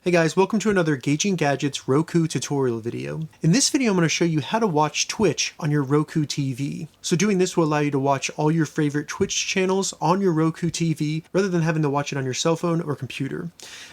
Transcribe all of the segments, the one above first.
Hey guys, welcome to another Gauging Gadgets Roku tutorial video. In this video, I'm going to show you how to watch Twitch on your Roku TV. So doing this will allow you to watch all your favorite Twitch channels on your Roku TV rather than having to watch it on your cell phone or computer.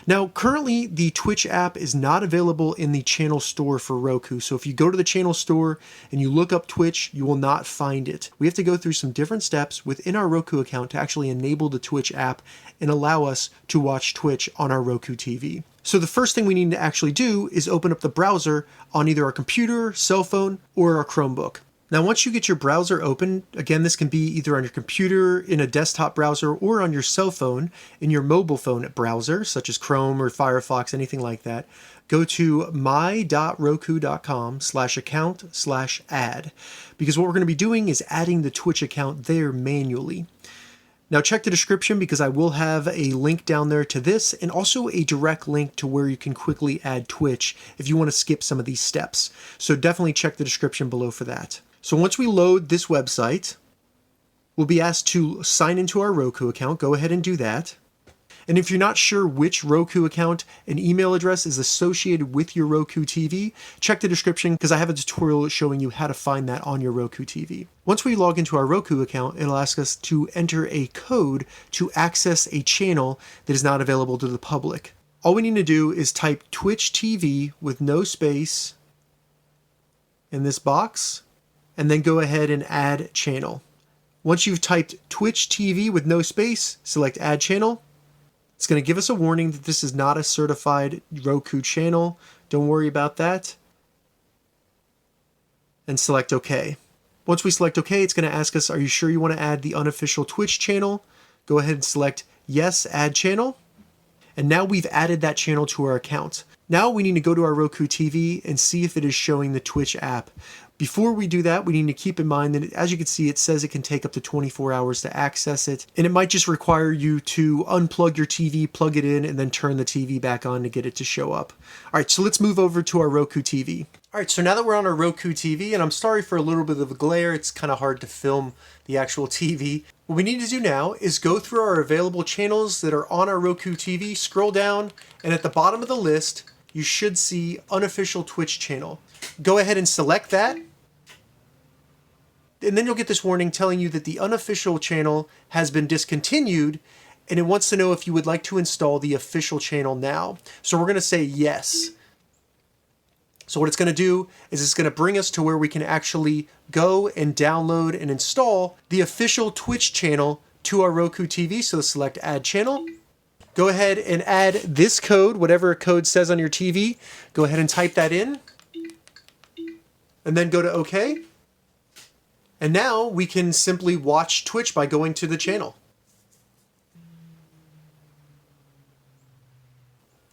Now, currently the Twitch app is not available in the Channel Store for Roku. So if you go to the Channel Store and you look up Twitch, you will not find it. We have to go through some different steps within our Roku account to actually enable the Twitch app and allow us to watch Twitch on our Roku TV. So the first thing we need to actually do is open up the browser on either our computer, cell phone, or our Chromebook. Now once you get your browser open, again this can be either on your computer, in a desktop browser, or on your cell phone, in your mobile phone browser, such as Chrome or Firefox, anything like that, go to my.roku.com/account/add, because what we're going to be doing is adding the Twitch account there manually. Now check the description because I will have a link down there to this and also a direct link to where you can quickly add Twitch if you want to skip some of these steps. So definitely check the description below for that. So once we load this website, we'll be asked to sign into our Roku account. Go ahead and do that. And if you're not sure which Roku account and email address is associated with your Roku TV, check the description because I have a tutorial showing you how to find that on your Roku TV. Once we log into our Roku account, it'll ask us to enter a code to access a channel that is not available to the public. All we need to do is type TWITCHTV with no space in this box, and then go ahead and add channel. Once you've typed TWITCHTV with no space, select add channel. It's going to give us a warning that this is not a certified Roku channel. Don't worry about that. And select OK. Once we select OK, it's going to ask us, are you sure you want to add the unofficial Twitch channel? Go ahead and select yes, add channel. And now we've added that channel to our account. Now we need to go to our Roku TV and see if it is showing the Twitch app. Before we do that, we need to keep in mind that, as you can see, it says it can take up to 24 hours to access it, and it might just require you to unplug your TV, plug it in, and then turn the TV back on to get it to show up. All right, so let's move over to our Roku TV. All right, so now that we're on our Roku TV, and I'm sorry for a little bit of a glare, it's kind of hard to film the actual TV. What we need to do now is go through our available channels that are on our Roku TV, scroll down, and at the bottom of the list, you should see unofficial Twitch channel. Go ahead and select that. And then you'll get this warning telling you that the unofficial channel has been discontinued, and it wants to know if you would like to install the official channel now. So we're going to say yes. So what it's going to do is it's going to bring us to where we can actually go and download and install the official Twitch channel to our Roku TV. So select add channel. Go ahead and add this code, whatever code says on your TV. Go ahead and type that in. And then go to OK. And now we can simply watch Twitch by going to the channel.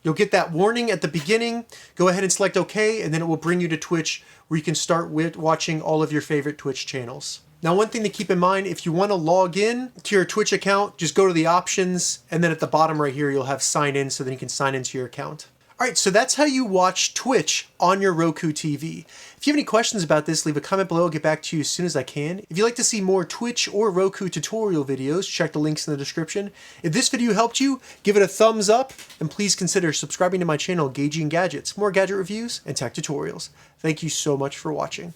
You'll get that warning at the beginning. Go ahead and select OK, and then it will bring you to Twitch where you can start watching all of your favorite Twitch channels. Now, one thing to keep in mind, if you want to log in to your Twitch account, just go to the options, and then at the bottom right here, you'll have sign in, so then you can sign into your account. All right, so that's how you watch Twitch on your Roku TV. If you have any questions about this, leave a comment below. I'll get back to you as soon as I can. If you'd like to see more Twitch or Roku tutorial videos, check the links in the description. If this video helped you, give it a thumbs up, and please consider subscribing to my channel, Gauging Gadgets, more gadget reviews and tech tutorials. Thank you so much for watching.